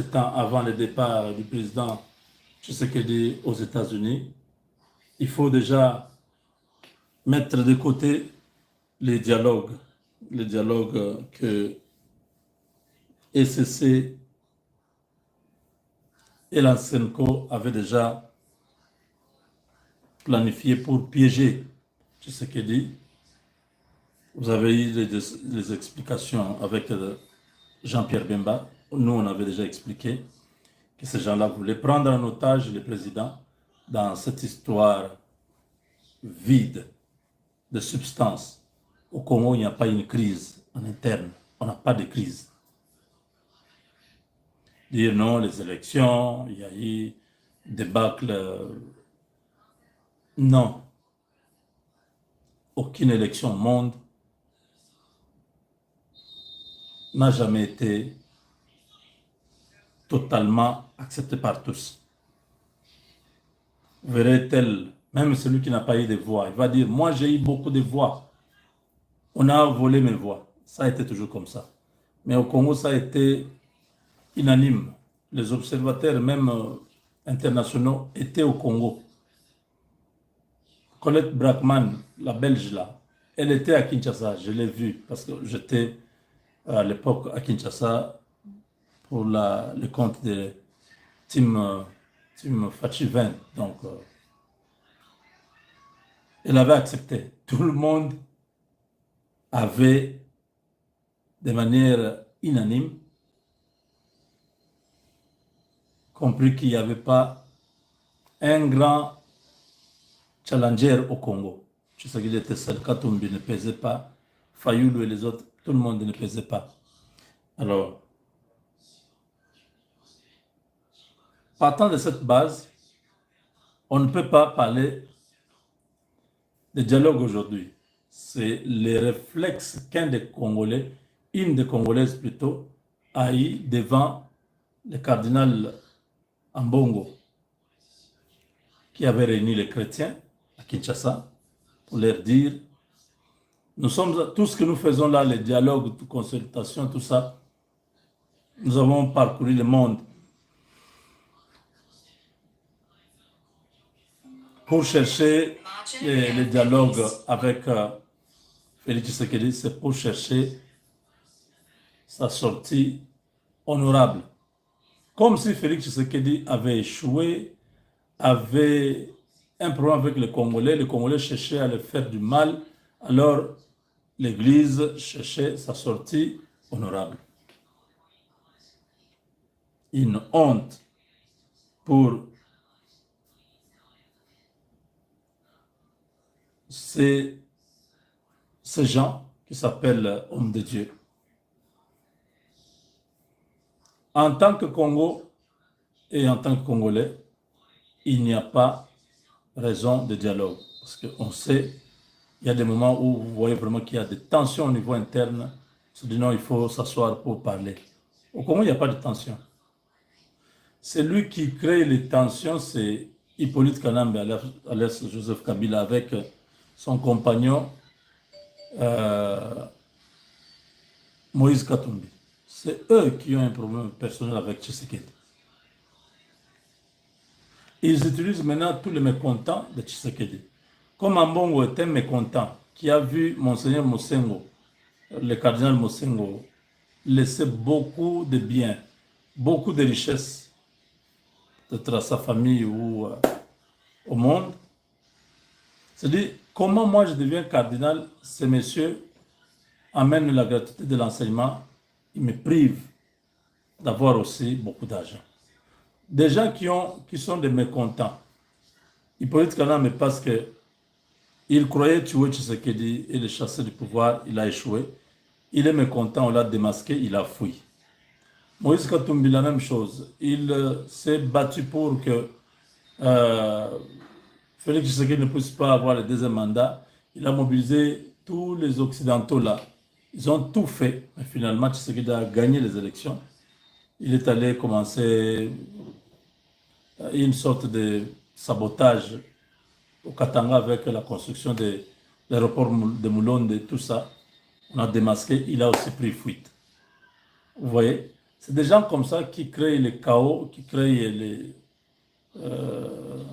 temps avant le départ du président Tshisekedi aux États-Unis, il faut déjà mettre de côté les dialogues que ECC et l'Ansenco avaient déjà planifié pour piéger Tshisekedi. Vous avez eu les explications avec Jean-Pierre Bemba. Nous, on avait déjà expliqué que ces gens-là voulaient prendre en otage le président dans cette histoire vide de substance. Au Congo, il n'y a pas une crise en interne. On n'a pas de crise. Dire non, les élections, il y a eu débâcle. Non. Aucune élection au monde n'a jamais été totalement acceptée par tous. Vous verrez tel, même celui qui n'a pas eu de voix, il va dire, moi j'ai eu beaucoup de voix. On a volé mes voix. Ça a été toujours comme ça. Mais au Congo, ça a été unanime. Les observateurs, même internationaux, étaient au Congo. Colette Brackman, la Belge là, elle était à Kinshasa, je l'ai vue parce que j'étais à l'époque à Kinshasa pour le compte de Team Fachi 20. Donc, elle avait accepté. Tout le monde avait, de manière unanime, compris qu'il n'y avait pas un grand challenger au Congo. Je sais qu'il était seul. Katumbi ne pesait pas. Fayoulou et les autres, tout le monde ne pesait pas. Alors, partant de cette base, on ne peut pas parler de dialogue aujourd'hui. C'est les réflexes qu'un des Congolais, une des Congolaises plutôt, a eu devant le cardinal Ambongo, qui avait réuni les chrétiens à Kinshasa pour leur dire, nous sommes, tout ce que nous faisons là, les dialogues, les consultations, tout ça, nous avons parcouru le monde pour chercher les dialogues avec Félix Tshisekedi, c'est pour chercher sa sortie honorable. Comme si Félix Tshisekedi avait échoué, avait un problème avec les Congolais cherchaient à le faire du mal, alors l'Église cherchait sa sortie honorable. Une honte pour ces gens qui s'appellent hommes de Dieu. En tant que Congo et en tant que Congolais, il n'y a pas raison de dialogue. Parce qu'on sait, il y a des moments où vous voyez vraiment qu'il y a des tensions au niveau interne. On se dit non, il faut s'asseoir pour parler. Au Congo, il n'y a pas de tension. C'est lui qui crée les tensions, c'est Hippolyte Kanambe, alias Joseph Kabila, avec son compagnon Moïse Katumbi. C'est eux qui ont un problème personnel avec Tshisekedi. Ils utilisent maintenant tous les mécontents de Tshisekedi. Comme Ambongo est un mécontent qui a vu Monseigneur Mosengo, le cardinal Mosengo, laisser beaucoup de biens, beaucoup de richesses, peut-être à sa famille ou au monde. C'est-à-dire, comment moi je deviens cardinal, ces messieurs amènent la gratuité de l'enseignement, ils me privent d'avoir aussi beaucoup d'argent. Des gens qui sont des mécontents. Hippolyte Kanambe, parce qu'il croyait tuer Tshisekedi et le chasser du pouvoir, il a échoué. Il est mécontent, on l'a démasqué, il a fui. Moïse Katumbi, la même chose. Il s'est battu pour que Félix Tshisekedi ne puisse pas avoir le deuxième mandat. Il a mobilisé tous les Occidentaux là. Ils ont tout fait. Mais finalement, Tshisekedi a gagné les élections. Il est allé commencer une sorte de sabotage au Katanga avec la construction de l'aéroport de Moulonde et tout ça. On a démasqué, il a aussi pris fuite. Vous voyez? C'est des gens comme ça qui créent le chaos, qui créent euh,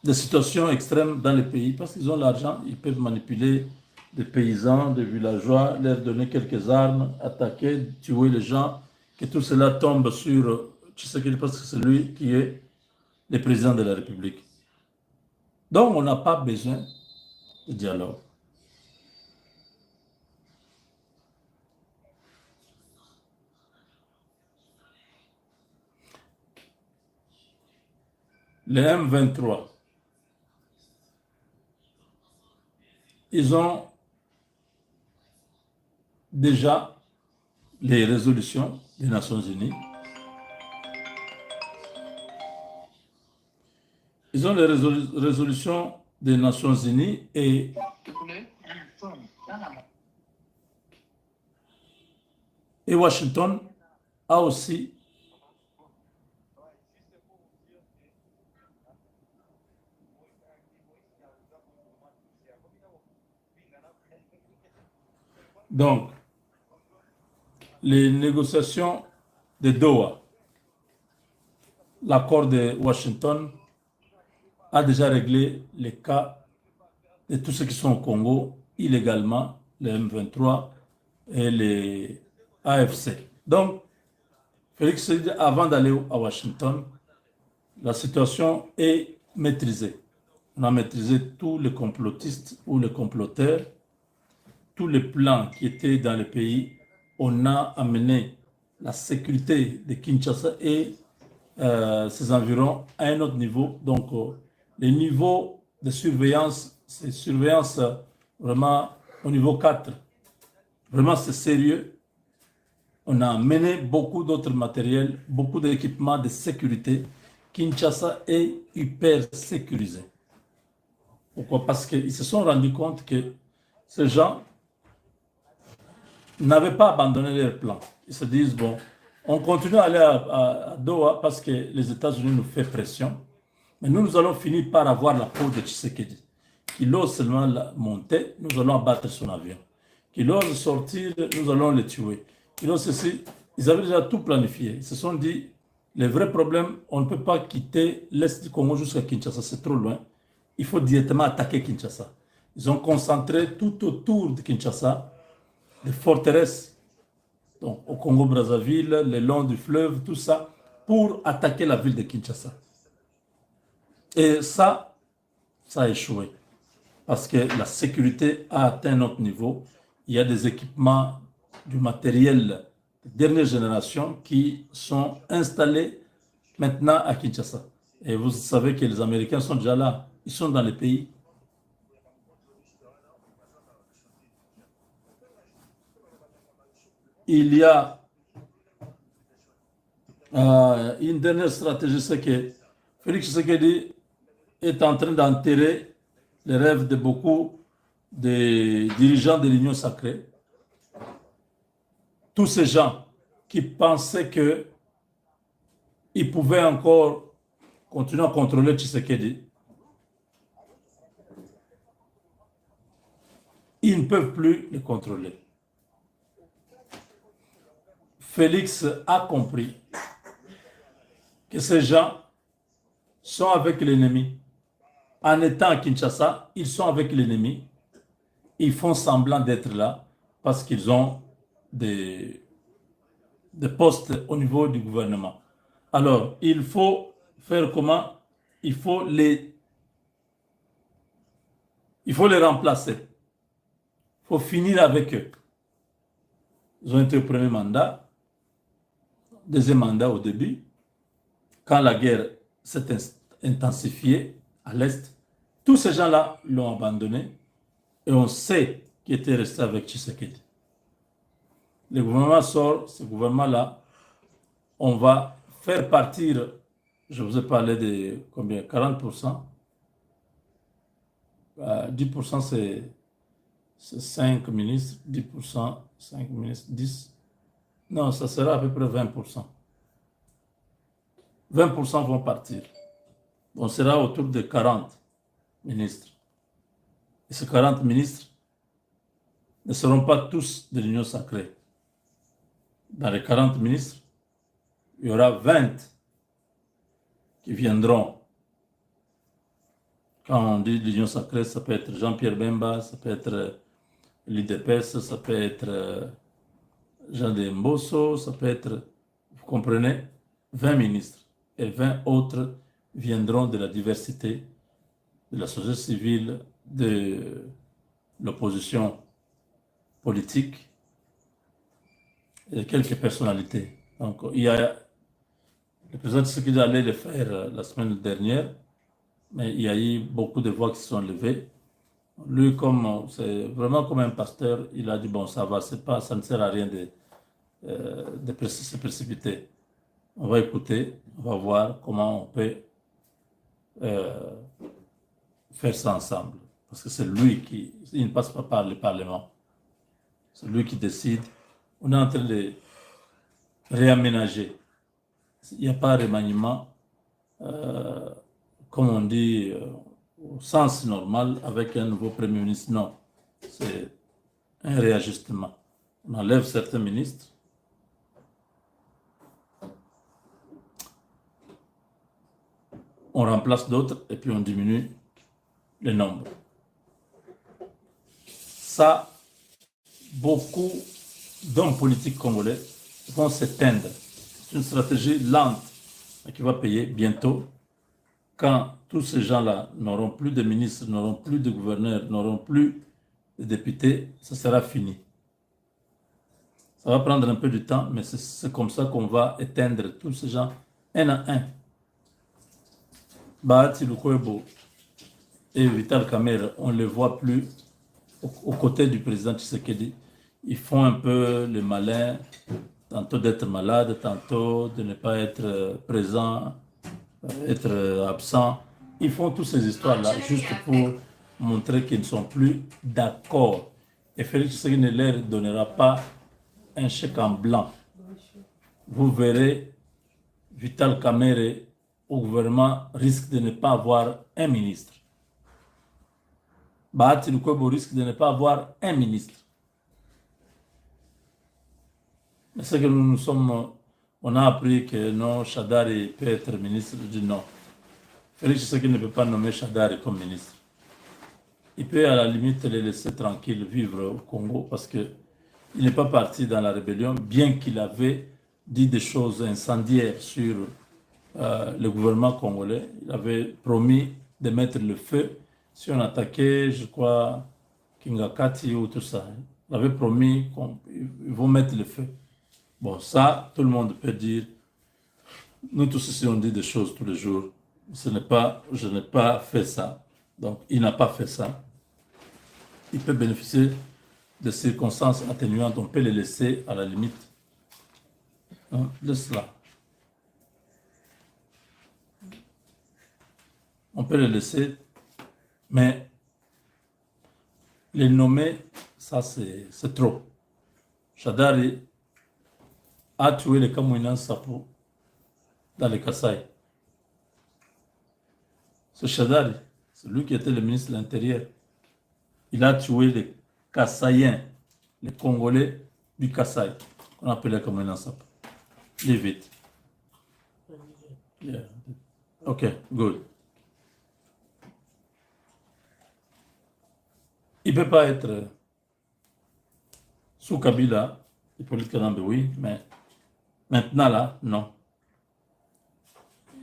des situations extrêmes dans les pays parce qu'ils ont l'argent, ils peuvent manipuler des paysans, des villageois, leur donner quelques armes, attaquer, tuer les gens, que tout cela tombe sur Tshisekedi parce que c'est lui qui est le président de la République. Donc on n'a pas besoin de dialogue. Les M23, ils ont déjà les résolutions des Nations Unies. Ils ont les résolutions des Nations Unies et Washington a aussi donc les négociations de Doha. L'accord de Washington a déjà réglé les cas de tous ceux qui sont au Congo illégalement, les M23 et les AFC. Donc, Félix dit, avant d'aller à Washington, la situation est maîtrisée. On a maîtrisé tous les complotistes ou les comploteurs, tous les plans qui étaient dans le pays. On a amené la sécurité de Kinshasa et ses environs à un autre niveau. Donc, les niveaux de surveillance, c'est surveillance vraiment au niveau 4. Vraiment, c'est sérieux. On a amené beaucoup d'autres matériels, beaucoup d'équipements de sécurité. Kinshasa est hyper sécurisé. Pourquoi? Parce qu'ils se sont rendus compte que ces gens n'avaient pas abandonné leur plan. Ils se disent, bon, on continue à aller à Doha parce que les États-Unis nous font pression. Mais nous allons finir par avoir la peau de Tshisekedi. Qu'il ose seulement monter, nous allons abattre son avion. Qu'il ose sortir, nous allons le tuer. Qu'il ose ceci. Ils avaient déjà tout planifié. Ils se sont dit, les vrais problèmes, on ne peut pas quitter l'Est du Congo jusqu'à Kinshasa, c'est trop loin. Il faut directement attaquer Kinshasa. Ils ont concentré tout autour de Kinshasa des forteresses, donc au Congo-Brazzaville, le long du fleuve, tout ça, pour attaquer la ville de Kinshasa. Et ça a échoué. Parce que la sécurité a atteint notre niveau. Il y a des équipements, du matériel de dernière génération qui sont installés maintenant à Kinshasa. Et vous savez que les Américains sont déjà là. Ils sont dans les pays. Il y a une dernière stratégie, c'est que Félix Tshisekedi est en train d'enterrer les rêves de beaucoup de dirigeants de l'Union sacrée. Tous ces gens qui pensaient qu'ils pouvaient encore continuer à contrôler Tshisekedi, ils ne peuvent plus le contrôler. Félix a compris que ces gens sont avec l'ennemi. En étant à Kinshasa, ils sont avec l'ennemi. Ils font semblant d'être là parce qu'ils ont des postes au niveau du gouvernement. Alors, il faut faire comment? Il faut les remplacer. Il faut finir avec eux. Ils ont été au premier mandat, deuxième mandat au début. Quand la guerre s'est intensifiée à l'Est, tous ces gens-là l'ont abandonné et on sait qui était resté avec Tshisekedi. Le gouvernement sort, ce gouvernement-là, on va faire partir, je vous ai parlé de combien? 40%. 10% c'est 5 ministres, 10%, 5 ministres, 10. Non, ça sera à peu près 20%. 20% vont partir. On sera autour de 40 ministres. Et ces 40 ministres ne seront pas tous de l'Union sacrée. Dans les 40 ministres, il y aura 20 qui viendront. Quand on dit l'Union sacrée, ça peut être Jean-Pierre Bemba, ça peut être l'IDPS, ça peut être Jean de Mbosso, ça peut être, vous comprenez, 20 ministres. Et 20 autres viendront de la diversité, de la société civile, de l'opposition politique et quelques personnalités. Donc, il y a le président Tshisekedi allait le faire la semaine dernière, mais il y a eu beaucoup de voix qui se sont levées. Lui, comme c'est vraiment comme un pasteur, il a dit bon, ça va, c'est pas, ça ne sert à rien de se précipiter. On va écouter, on va voir comment on peut euh, faire ça ensemble. Parce que c'est lui qui, il ne passe pas par le Parlement. C'est lui qui décide. On est en train de réaménager. Il n'y a pas de remaniement, comme on dit, au sens normal, avec un nouveau Premier ministre. Non, c'est un réajustement. On enlève certains ministres. On remplace d'autres et puis on diminue le nombre. Ça, beaucoup d'hommes politiques congolais vont s'éteindre. C'est une stratégie lente mais qui va payer bientôt quand tous ces gens-là n'auront plus de ministres, n'auront plus de gouverneurs, n'auront plus de députés, ça sera fini. Ça va prendre un peu de temps, mais c'est comme ça qu'on va éteindre tous ces gens un à un. Bahati Lukwebo et Vital Kamerhe, on ne les voit plus aux côtés du président Tshisekedi. Ils font un peu le malin, tantôt d'être malade, tantôt de ne pas être présent, être absent. Ils font toutes ces histoires-là juste pour montrer qu'ils ne sont plus d'accord. Et Félix Tshisekedi ne leur donnera pas un chèque en blanc. Vous verrez, Vital Kamerhe au gouvernement risque de ne pas avoir un ministre. Bahati Lukwebo risque de ne pas avoir un ministre. Mais c'est que nous sommes, on a appris que non, Shadari peut être ministre. Je dis non. Félix Tshisekedi ne peut pas nommer Shadari comme ministre. Il peut à la limite les laisser tranquilles vivre au Congo parce qu'il n'est pas parti dans la rébellion, bien qu'il avait dit des choses incendiaires sur le gouvernement congolais. Il avait promis de mettre le feu si on attaquait, je crois, Kingakati ou tout ça. Il avait promis qu'ils vont mettre le feu. Bon, ça, tout le monde peut dire. Nous tous ici, on dit des choses tous les jours. Je n'ai pas fait ça. Donc, il n'a pas fait ça. Il peut bénéficier de circonstances atténuantes. On peut les laisser à la limite de cela. On peut les laisser, mais les nommer, ça c'est trop. Shadari a tué les Kamouinan Sapo dans les Kasaï. C'est Shadari, c'est lui qui était le ministre de l'Intérieur. Il a tué les Kasaïens, les Congolais du Kasaï, qu'on appelait les Kamouinan Sapo. Leave it. Yeah. Ok, good. Il ne peut pas être sous Kabila, Hippolyte Kadambe, oui, mais maintenant là, non.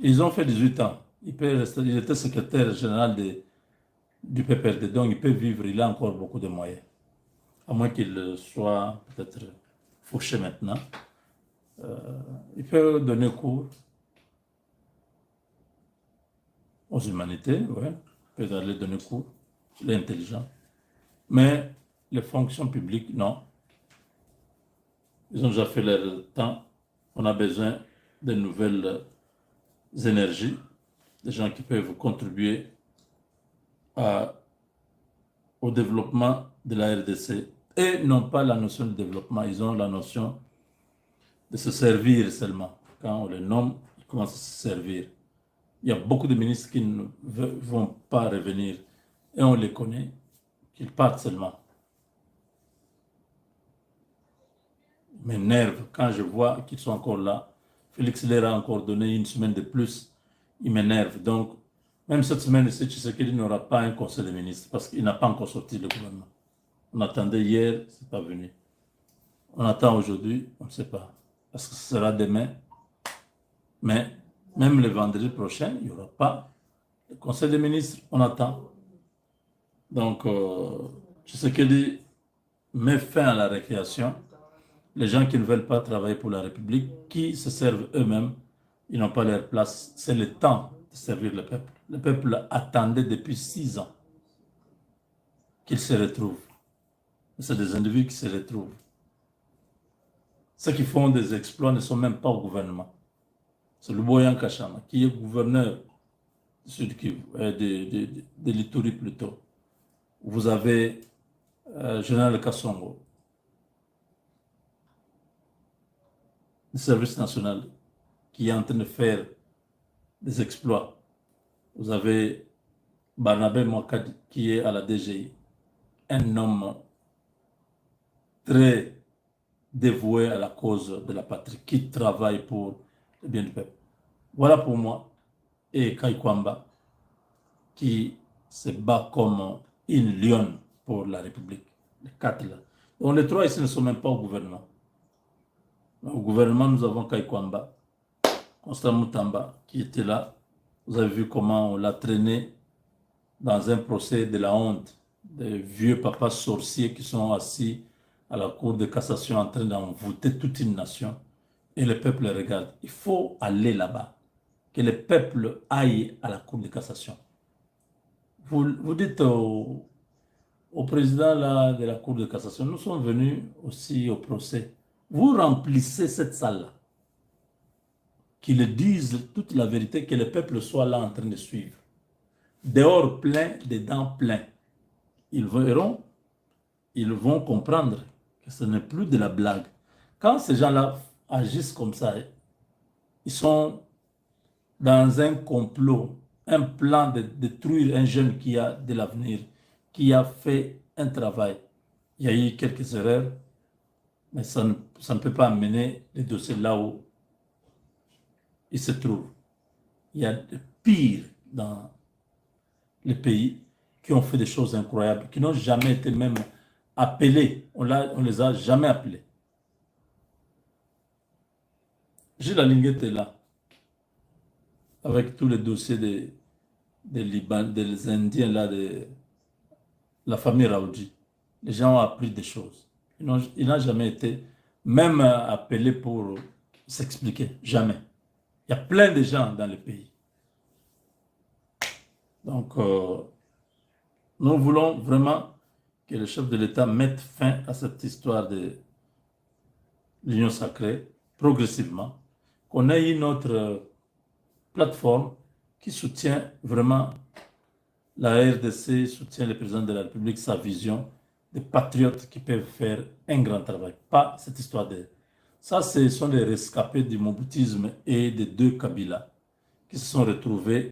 Ils ont fait 18 ans. Il était secrétaire général du PPRD, donc il peut vivre, il a encore beaucoup de moyens. À moins qu'il soit peut-être fauché maintenant. Il peut donner cours aux humanités, ouais. Il peut aller donner cours. Il est intelligent. Mais les fonctions publiques, non. Ils ont déjà fait leur temps. On a besoin de nouvelles énergies, des gens qui peuvent contribuer au développement de la RDC. Et non pas la notion de développement, ils ont la notion de se servir seulement. Quand on les nomme, ils commencent à se servir. Il y a beaucoup de ministres qui ne vont pas revenir et on les connaît, qu'ils partent seulement. m'énerve quand je vois qu'ils sont encore là. Félix leur a encore donné une semaine de plus. Il m'énerve. Donc, même cette semaine, M. Tshisekedi n'aura pas un conseil des ministres parce qu'il n'a pas encore sorti le gouvernement. On attendait hier, c'est pas venu. On attend aujourd'hui, on ne sait pas. Parce que ce sera demain. Mais même le vendredi prochain, il n'y aura pas le conseil des ministres. On attend. Donc, Tshisekedi met fin à la récréation. Les gens qui ne veulent pas travailler pour la République, qui se servent eux-mêmes, ils n'ont pas leur place. C'est le temps de servir le peuple. Le peuple attendait depuis 6 ans qu'il se retrouve. C'est des individus qui se retrouvent. Ceux qui font des exploits ne sont même pas au gouvernement. C'est le Boyan Kachama, qui est gouverneur de l'Ituri plutôt. Vous avez Général Kassongo, du service national, qui est en train de faire des exploits. Vous avez Barnabé Mouakadi, qui est à la DGI, un homme très dévoué à la cause de la patrie, qui travaille pour le bien du peuple. Voilà pour moi. Et Kaikwamba, qui se bat comme une lionne pour la République. Les 4 là. Donc les 3 ici ne sont même pas au gouvernement. Au gouvernement, nous avons Kaikwamba, Constant Moutamba, qui était là. Vous avez vu comment on l'a traîné dans un procès de la honte. Des vieux papas sorciers qui sont assis à la cour de cassation en train d'envoûter toute une nation. Et le peuple regarde. Il faut aller là-bas. Que le peuple aille à la cour de cassation. Vous dites au président là, de la cour de cassation, nous sommes venus aussi au procès. Vous remplissez cette salle-là. Qu'ils disent toute la vérité, que le peuple soit là en train de suivre. Dehors plein, dedans plein. Ils verront, ils vont comprendre que ce n'est plus de la blague. Quand ces gens-là agissent comme ça, ils sont dans un complot, un plan de détruire un jeune qui a de l'avenir, qui a fait un travail. Il y a eu quelques erreurs, mais ça ne peut pas amener les dossiers là où il se trouve. Il y a de pires dans les pays qui ont fait des choses incroyables, qui n'ont jamais été même appelés. On les a jamais appelés. Gilles Alinguet est là, avec tous les dossiers des Indiens, là, de la famille Raoudi. Les gens ont appris des choses. Il n'a jamais été même appelé pour s'expliquer. Jamais. Il y a plein de gens dans le pays. Donc, nous voulons vraiment que le chef de l'État mette fin à cette histoire de l'Union sacrée, progressivement, qu'on ait une autre plateforme qui soutient vraiment la RDC, soutient le président de la République, sa vision, des patriotes qui peuvent faire un grand travail. Pas cette histoire de... Ça, ce sont les rescapés du moboutisme et des 2 Kabila qui se sont retrouvés